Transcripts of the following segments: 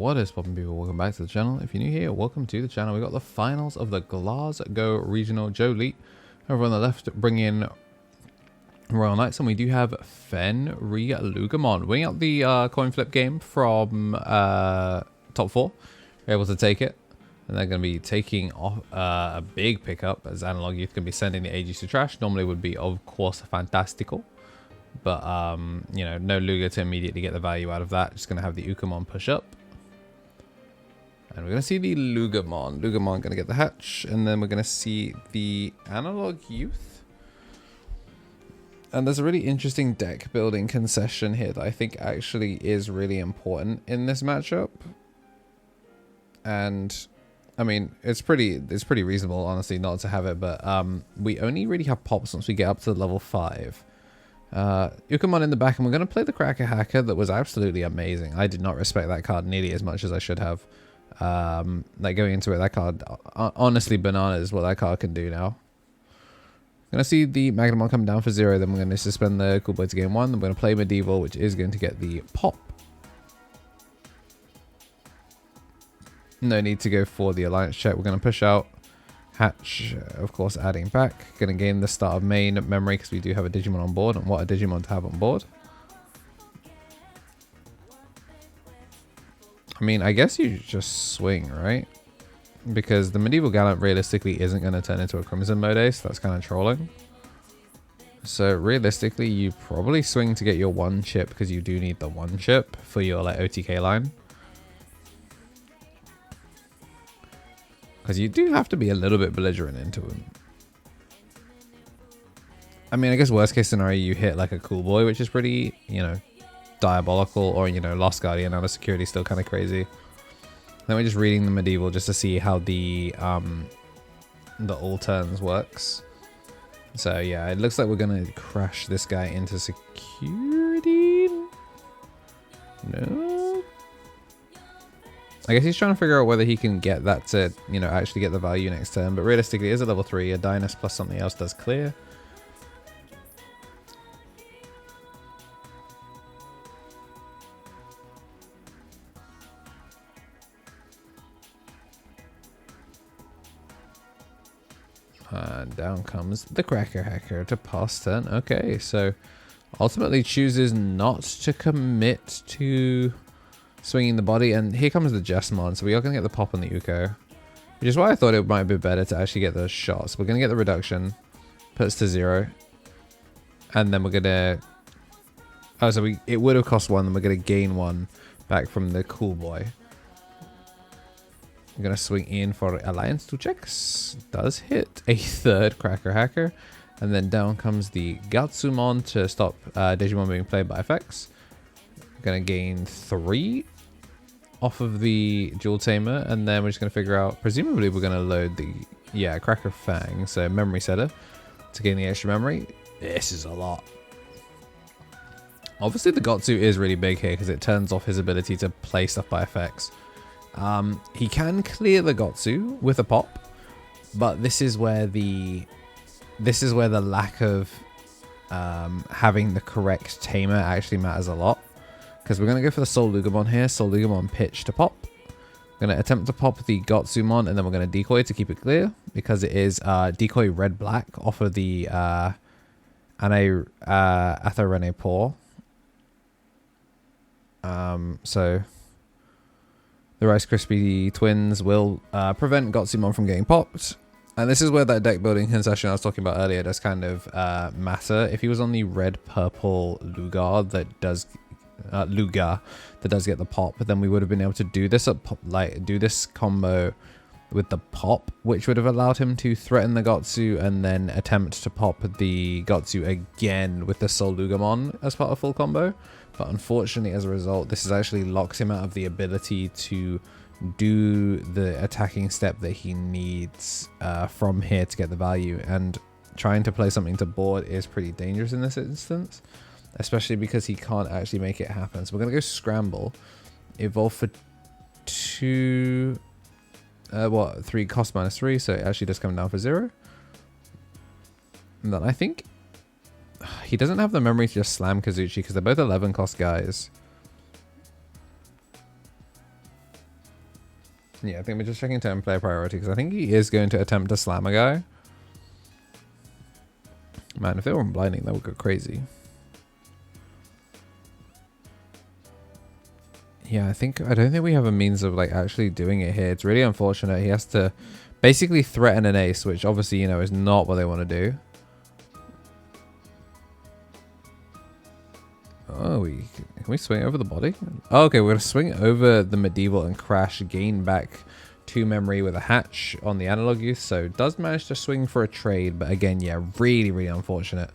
What is poppin' people? Welcome back to the channel. If you're new here, welcome to the channel. We got the finals of the Glasgow Regional. Joe Leet over on the left bring in Royal Knights, and we do have Fenriloogarmon winning out the coin flip game from top 4. We're able to take it, and they're going to be taking off a big pickup as Analog Youth can be sending the AGs to trash. Normally would be, of course, fantastical. But, you know, no Luga to immediately get the value out of that. Just going to have the Ukamon push up. And we're going to see the Lugarmon. Lugarmon going to get the hatch. And then we're going to see the Analog Youth. And there's a really interesting deck building concession here that I think actually is really important in this matchup. And, I mean, it's pretty reasonable, honestly, not to have it. But we only really have pops once we get up to level 5. Ukamon in the back, and we're going to play the Cracker Hacker. That was absolutely amazing. I did not respect that card nearly as much as I should have. Like going into it, that card, honestly, bananas what that card can do now. Going to see the Magnamon come down for 0, then we're going to suspend the Cool Boy to game 1. Then we're going to play Medieval, which is going to get the pop. No need to go for the Alliance check. We're going to push out. Hatch, of course, adding back. Going to gain the start of main memory because we do have a Digimon on board, and what a Digimon to have on board. I mean, I guess you just swing, right? Because the Medieval Gallant realistically isn't going to turn into a Crimson Mode Ace. That's kind of trolling. So realistically, you probably swing to get your 1 chip because you do need the 1 chip for your like OTK line. Because you do have to be a little bit belligerent into him. I mean, I guess worst case scenario, you hit like a Cool Boy, which is pretty, you know, diabolical. Or, you know, Lost Guardian out of security, still kind of crazy. Then we're just reading the Medieval just to see how the all turns works. So, yeah, it looks like we're going to crash this guy into security. No. I guess he's trying to figure out whether he can get that to, you know, actually get the value next turn. But realistically, it is a level 3. A Dynus plus something else does clear. And down comes the Cracker Hacker to pass turn. Okay, so ultimately chooses not to commit to swinging the body, and here comes the Jesmon, so we are going to get the pop on the Uko, which is why I thought it might be better to actually get those shots. We're going to get the reduction, puts to 0, and then we're going to, oh, so it would have cost 1, then we're going to gain 1 back from the Cool Boy. I'm going to swing in for Alliance 2 checks, does hit a 3rd Cracker Hacker, and then down comes the Gatsumon to stop Digimon being played by effects. Going to gain 3 off of the Jewel Tamer, and then we're just going to figure out, presumably we're going to load the, yeah, Cracker Fang, so Memory Setter to gain the extra memory. This is a lot. Obviously the Gotsu is really big here because it turns off his ability to play stuff by effects. He can clear the Gotsu with a pop, but this is where the lack of having the correct Tamer actually matters a lot. Because we're going to go for the Soul Lugarmon here. Soul Lugarmon pitch to pop. We're going to attempt to pop the Gotsumon, and then we're going to decoy to keep it clear. Because it is decoy red-black off of the Atharene Paw. So the Rice Krispie twins will prevent Gotsumon from getting popped. And this is where that deck building concession I was talking about earlier does kind of matter. If he was on the red-purple Lugar that does get the pop, then we would have been able to do this do this combo with the pop, which would have allowed him to threaten the Gotsu and then attempt to pop the Gotsu again with the Soul Lugarmon as part of full combo. But unfortunately, as a result, this has actually locked him out of the ability to do the attacking step that he needs from here to get the value. And trying to play something to board is pretty dangerous in this instance, especially because he can't actually make it happen. So we're going to go Scramble, evolve for 2, 3 cost minus 3, so it actually does come down for 0. And then I think he doesn't have the memory to just slam Kazuchi because they're both 11 cost guys. Yeah, I think we're just checking turn player priority because I think he is going to attempt to slam a guy. Man, if they were blinding, that would go crazy. Yeah, I don't think we have a means of like actually doing it here. It's really unfortunate. He has to basically threaten an ace, which obviously, you know, is not what they want to do. Oh, can we swing over the body? Oh, okay, we're going to swing over the medieval and crash, gain back 2 memory with a hatch on the analog youth. So does manage to swing for a trade, but again, yeah, really, really unfortunate.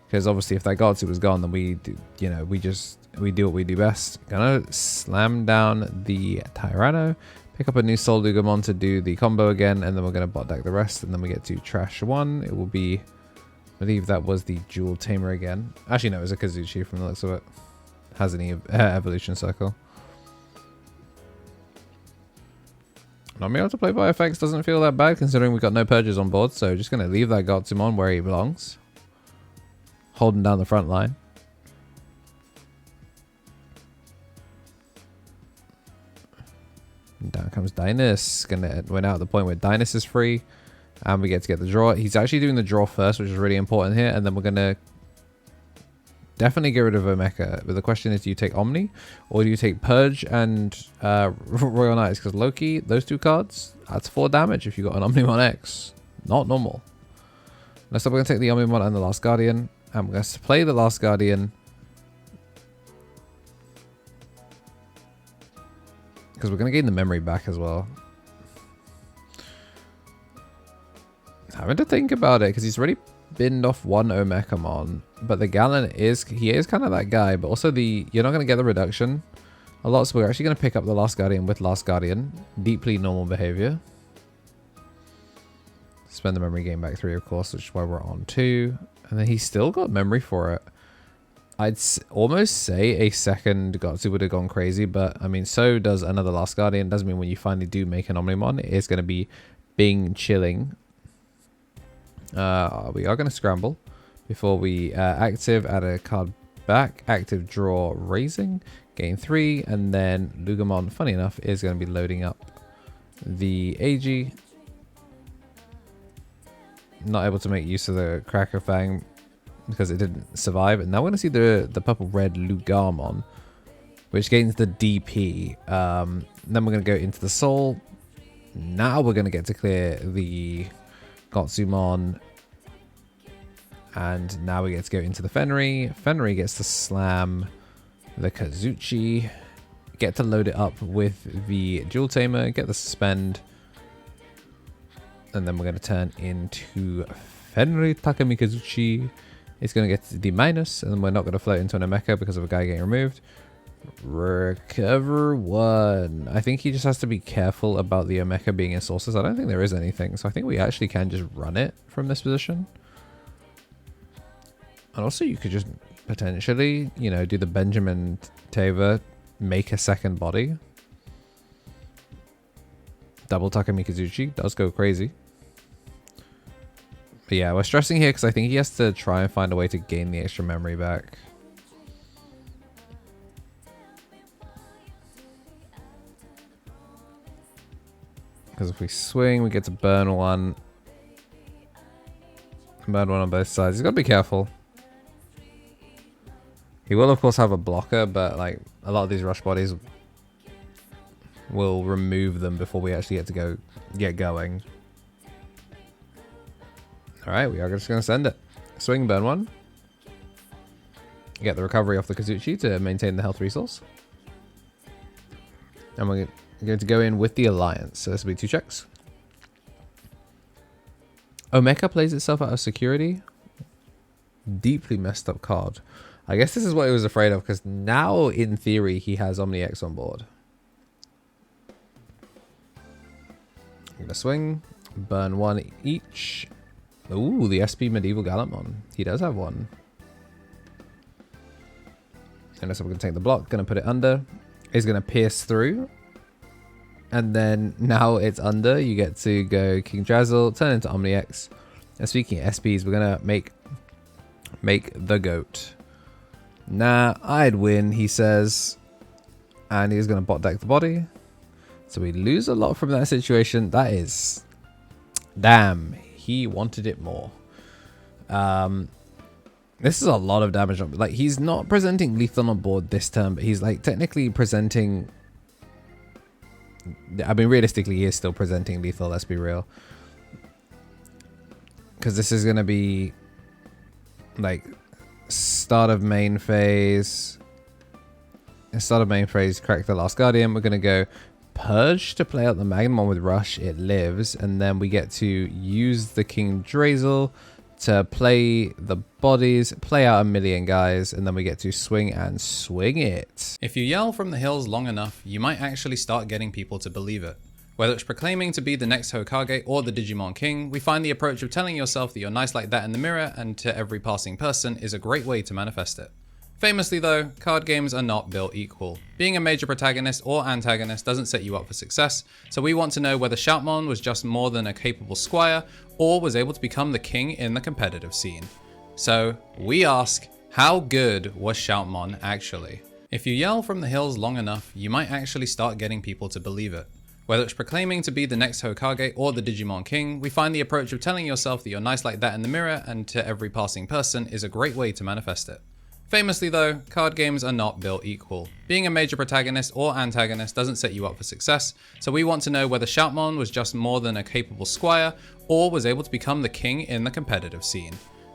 Because obviously if that Godsu was gone, then we do, you know, we do what we do best. Gonna slam down the Tyranno, pick up a new Fenriloogarmon to do the combo again, and then we're gonna bot deck the rest, and then we get to trash 1. It will be, I believe that was the Jewel Tamer again. Actually, no, it was a Kazuchi from the looks of it. Has any evolution circle. Not being able to play by effects doesn't feel that bad considering we've got no purges on board, so just gonna leave that Gotsumon where he belongs. Holding down the front line. And down comes Dynus. We're now at the point where Dynus is free. And we get to get the draw. He's actually doing the draw first, which is really important here. And then we're going to definitely get rid of Omeka. But the question is, do you take Omni? Or do you take Purge and Royal Knights? Because Loki, those 2 cards, that's 4 damage if you got an Omnimon X. Not normal. Next up, we're going to take the Omnimon and the Last Guardian. I'm going to play the Last Guardian. Because we're going to gain the memory back as well. Having to think about it because he's already binned off 1 Omekamon. But the Gallon is kind of that guy. But also you're not going to get the reduction a lot. So we're actually going to pick up the Last Guardian with Last Guardian. Deeply normal behavior. Spend the memory gain back 3, of course, which is why we're on 2. And then he's still got memory for it. I'd almost say a second Gotsu would have gone crazy, but I mean, so does another Last Guardian. Doesn't mean when you finally do make an Omnimon, it is going to be Bing chilling. We are going to scramble before we active, add a card back, active draw, raising, gain 3, and then Lugamon, funny enough, is going to be loading up the AG. Not able to make use of the Cracker Fang because it didn't survive. And now we're going to see the purple-red Lugarmon, which gains the DP. Then we're going to go into the Soul. Now we're going to get to clear the Gotsumon. And now we get to go into the Fenry. Fenry gets to slam the Kazuchi. Get to load it up with the Jewel Tamer. Get the Suspend. And then we're going to turn into Fenry Takami Kazuchi. It's going to get the minus, and then we're not going to float into an Omeka because of a guy getting removed. Recover 1. I think he just has to be careful about the Omeka being in sources. I don't think there is anything, so I think we actually can just run it from this position. And also you could just potentially, you know, do the Benjamin Taver, make a second body. Double Takami Kazuchi does go crazy. But yeah, we're stressing here because I think he has to try and find a way to gain the extra memory back. Because if we swing, we get to burn 1. Burn 1 on both sides. He's got to be careful. He will, of course, have a blocker, but like a lot of these rush bodies will remove them before we actually get going. Alright, we are just going to send it. Swing, burn 1. Get the recovery off the Kazuchi to maintain the health resource. And we're going to go in with the Alliance. So this will be 2 checks. Omeka plays itself out of security. Deeply messed up card. I guess this is what he was afraid of, because now, in theory, he has Omni X on board. I'm going to swing. Burn 1 each. Ooh, the SP Medieval Gallantmon. He does have 1. And so we're going to take the block. Going to put it under. He's going to pierce through. And then now it's under. You get to go King Jazzle. Turn into Omni X. And speaking of SPs, we're going to make the GOAT. Nah, I'd win, he says. And he's going to bot deck the body. So we lose a lot from that situation. That is... Damn. He wanted it more. This is a lot of damage. Like, he's not presenting lethal on board this turn, but he's, like, technically presenting... I mean, realistically, he is still presenting lethal, let's be real. Because this is going to be, like, start of main phase. Start of main phase, crack the last guardian. We're going to go purge to play out the Magnemon with rush. It lives. And then we get to use the King Drazel to play the bodies, play out a million guys, and then we get to swing and swing it. If you yell from the hills long enough, you might actually start getting people to believe it. Whether it's proclaiming to be the next Hokage or the Digimon King, we find the approach of telling yourself that you're nice like that in the mirror and to every passing person is a great way to manifest it. Famously though, card games are not built equal. Being a major protagonist or antagonist doesn't set you up for success, so we want to know whether Shoutmon was just more than a capable squire or was able to become the king in the competitive scene. So we ask, how good was Shoutmon actually? If you yell from the hills long enough, you might actually start getting people to believe it. Whether it's proclaiming to be the next Hokage or the Digimon King, we find the approach of telling yourself that you're nice like that in the mirror and to every passing person is a great way to manifest it. Famously though, card games are not built equal. Being a major protagonist or antagonist doesn't set you up for success, so we want to know whether Shoutmon was just more than a capable squire or was able to become the king in the competitive scene.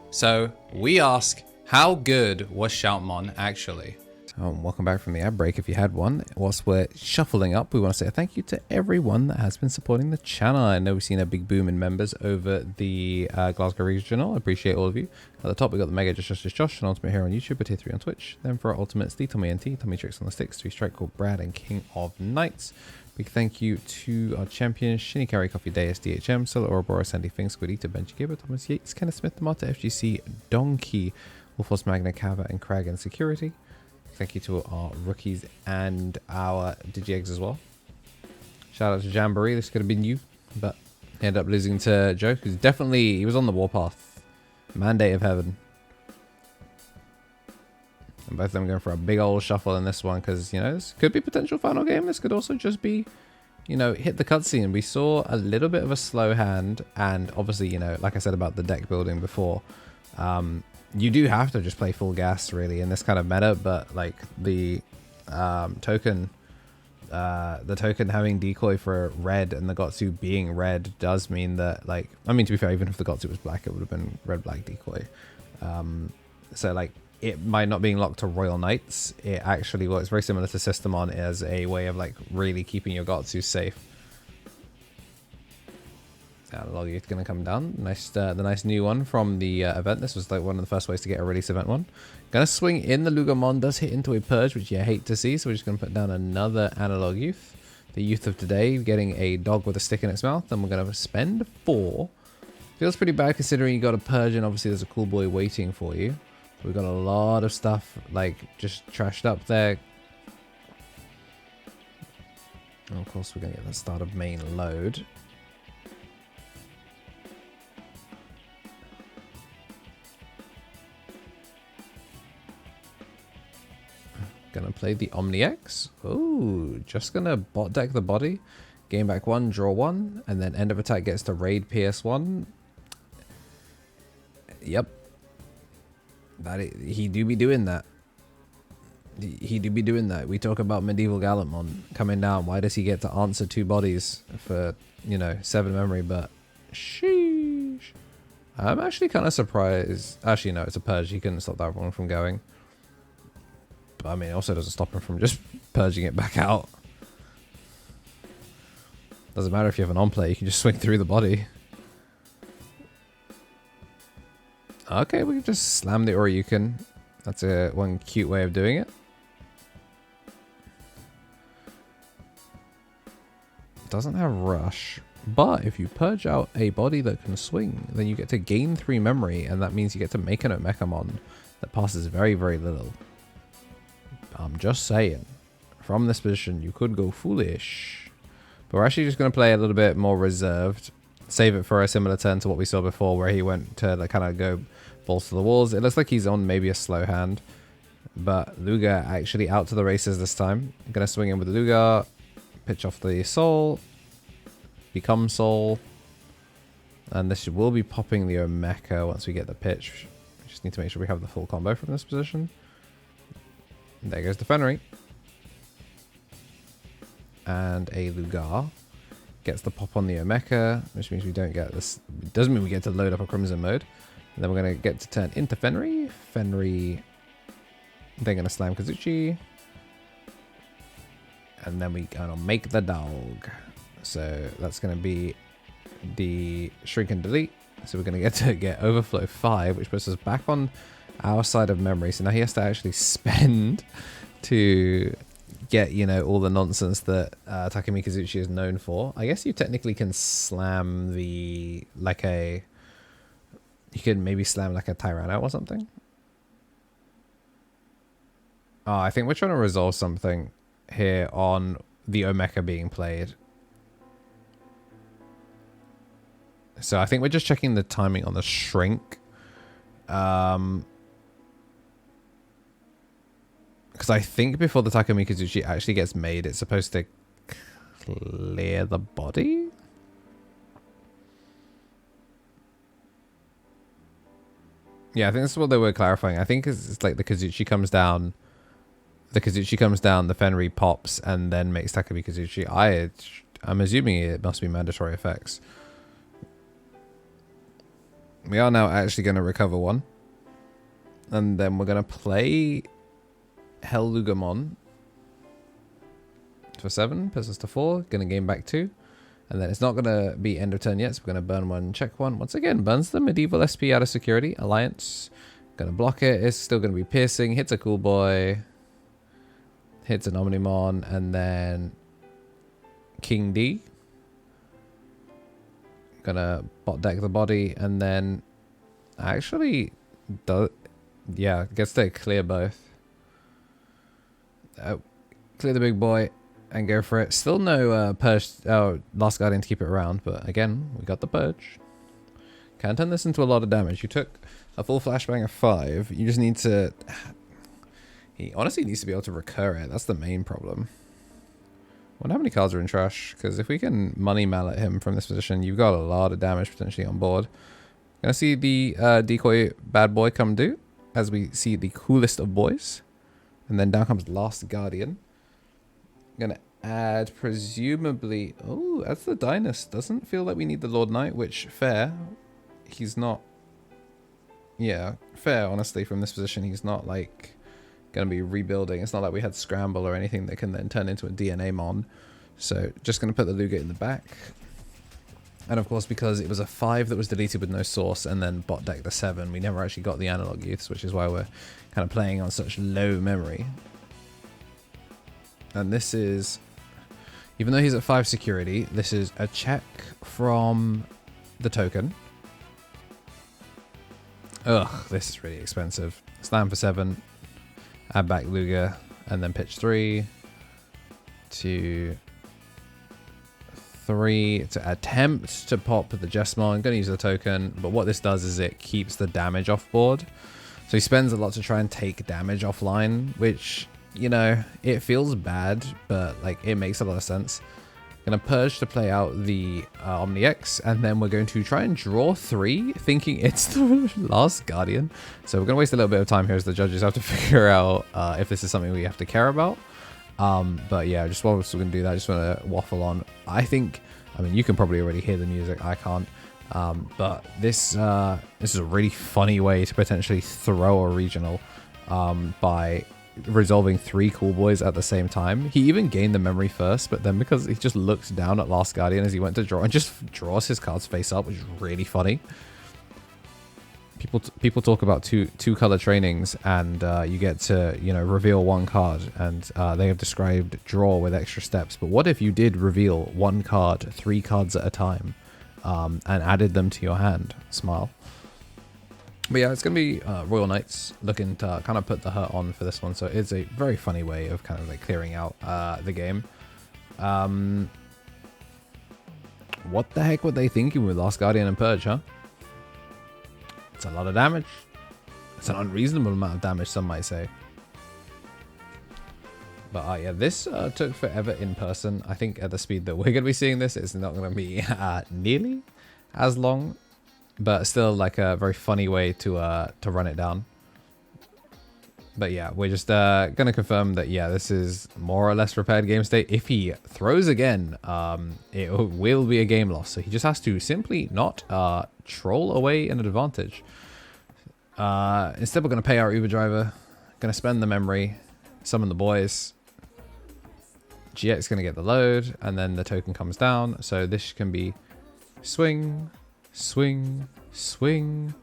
So we ask, how good was Shoutmon actually? Welcome back from the ad break if you had one. Whilst we're shuffling up, we want to say thank you to everyone that has been supporting the channel. I know we've seen a big boom in members over the Glasgow Regional. I appreciate all of you. At the top, we've got the Mega Josh, an Ultimate Hero on YouTube, a Tier 3 on Twitch. Then for our Ultimates, Lee, Tommy NT, Tommy Tricks on the Sticks, 3 Strike Called Brad, and King of Knights. Big thank you to our champions, Shinny Carry Coffee Day, SDHM, Solar Ouroboros, Sandy Fink, Squidita, Benji Gibber, Thomas Yates, Kenneth Smith, the Marta, FGC, Donkey, Wolfos Magna, Kava, and Crag and Security. Thank you to our rookies and our DigiEggs as well. Shout out to Jamboree. This could have been you, but he ended up losing to Joe, who's definitely, he was on the warpath. Mandate of Heaven. And both of them going for a big old shuffle in this one because, you know, this could be potential final game. This could also just be, you know, hit the cutscene. We saw a little bit of a slow hand, and obviously, you know, like I said about the deck building before, you do have to just play full gas really in this kind of meta, but like the token having decoy for red and the Gotsu being red does mean that, like, I mean, to be fair, even if the Gotsu was black, it would have been red black decoy. So like, it might not being locked to Royal Knights, it actually works very similar to Systemon as a way of like really keeping your Gotsu safe. Analog Youth gonna come down. Nice, the nice new one from the event. This was like one of the first ways to get a release event one. Gonna swing in. The Lugarmon does hit into a purge, which you hate to see. So we're just gonna put down another Analog Youth. The Youth of today getting a dog with a stick in its mouth. Then we're gonna spend 4. Feels pretty bad considering you got a purge and obviously there's a cool boy waiting for you. We've got a lot of stuff like just trashed up there. And of course we're gonna get the start of main load. Gonna play the OmniX. Oh, just gonna bot deck the body. Gain back 1, draw 1, and then end of attack gets to raid PS1. Yep. He do be doing that. He do be doing that. We talk about Medieval Gallantmon coming down. Why does he get to answer 2 bodies for, you know, 7 memory? But sheesh. I'm actually kind of surprised. Actually, no, it's a purge. He couldn't stop that one from going. But I mean, it also doesn't stop him from just purging it back out. Doesn't matter if you have an on-play, you can just swing through the body. Okay, we can just slam the Oryuken. That's one cute way of doing it. Doesn't have rush. But if you purge out a body that can swing, then you get to gain 3 memory, and that means you get to make an Omecamon that passes very, very little. I'm just saying, from this position, you could go foolish. But we're actually just going to play a little bit more reserved. Save it for a similar turn to what we saw before, where he went to like, kind of go balls to the walls. It looks like he's on maybe a slow hand. But Lugar actually out to the races this time. I'm going to swing in with Lugar. pitch off the soul, become soul, and this will be popping the Omeka once we get the pitch. We just need to make sure we have the full combo from this position. And there goes the Fenry. And a Lugar gets the pop on the Omeka, which means we don't get this. It doesn't mean we get to load up a Crimson mode. And then we're going to get to turn into Fenry. Fenry, they're going to slam Kazuchi. And then we're going to make the dog. So that's going to be the shrink and delete. So we're going to get overflow 5, which puts us back on our side of memory. So now he has to actually spend to get, you know, all the nonsense that Takumi Kazuchi is known for. I guess you technically can slam the, like a, you could maybe slam like a Tyranno or something. Oh, I think we're trying to resolve something here on the Omeka being played. So I think we're just checking the timing on the shrink. Because I think before the Takumi Kazuchi actually gets made, it's supposed to clear the body? Yeah, I think this is what they were clarifying. I think it's like the Kazuchi comes down, the Fenry pops, and then makes Takumi Kazuchi. I'm assuming it must be mandatory effects. We are now actually going to recover one. And then we're going to play Fenriloogarmon for 7, puts us to 4, going to gain back 2. And then it's not going to be end of turn yet, so we're going to burn 1, check 1. Once again, burns the medieval SP out of security. Alliance, going to block it. It's still going to be piercing. Hits a cool boy. Hits an Omnimon. And then King D. Going to bot deck the body. And then actually, yeah, gets to clear both. Clear the big boy and go for it. Still no purge. Oh, Last Guardian to keep it around, but again, we got the purge. Can turn this into a lot of damage. You took a full flashbang of 5. You just need to. He honestly needs to be able to recur it. That's the main problem. I wonder how many cards are in trash, because if we can money mallet him from this position, you've got a lot of damage potentially on board. Gonna see the decoy bad boy come do as we see the coolest of boys. And then down comes Last Guardian. Gonna add presumably, oh, that's the Dynast. Doesn't feel like we need the Lord Knight, which fair. He's not, yeah, fair, honestly, from this position. He's not like gonna be rebuilding. It's not like we had Scramble or anything that can then turn into a DNA Mon. So just gonna put the Luga in the back. And of course, because it was a 5 that was deleted with no source and then bot decked the 7, we never actually got the analog youths, which is why we're kind of playing on such low memory. And this is, even though he's at 5 security, this is a check from the token. Ugh, this is really expensive. Slam for 7, add back Luga, and then pitch 3 to 3 to attempt to pop the Jesmon. I'm going to use the token, but what this does is it keeps the damage off board. So he spends a lot to try and take damage offline, which, you know, it feels bad, but like it makes a lot of sense. Going to purge to play out the Omni X, and then we're going to try and draw 3, thinking it's the Last Guardian. So we're going to waste a little bit of time here as the judges have to figure out if this is something we have to care about. But yeah, just while we're still going to do that, I just want to waffle on. I think, I mean, you can probably already hear the music. I can't. But this is a really funny way to potentially throw a regional by resolving 3 cool boys at the same time. He even gained the memory first, but then because he just looks down at Last Guardian as he went to draw and just draws his cards face up, which is really funny. People talk about two color trainings, and you get to, you know, reveal 1 card, and they have described draw with extra steps. But what if you did reveal 1 card 3 cards at a time, and added them to your hand? Smile. But yeah, it's gonna be Royal Knights looking to kind of put the hurt on for this one. So it's a very funny way of kind of like clearing out the game. What the heck were they thinking with Last Guardian and Purge, huh? It's a lot of damage. It's an unreasonable amount of damage, some might say. But yeah, this took forever in person. I think at the speed that we're going to be seeing this, it's not going to be nearly as long, but still like a very funny way to run it down. But yeah, we're just going to confirm that, yeah, this is more or less repaired game state. If he throws again, it will be a game loss. So he just has to simply not troll away an advantage. Instead, we're going to pay our Uber driver, going to spend the memory, summon the boys. GX going to get the load, and then the token comes down. So this can be swing, swing, swing,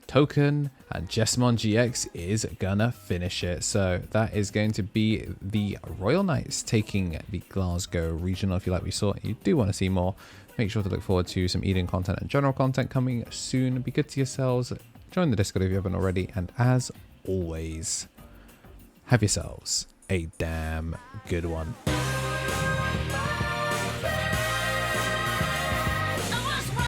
token, and Jesmon GX is gonna finish it. So that is going to be the Royal Knights taking the Glasgow Regional. If you like what you saw, you do want to see more, make sure to look forward to some Eden content and general content coming soon. Be good to yourselves, join the Discord if you haven't already, and as always, have yourselves a damn good one.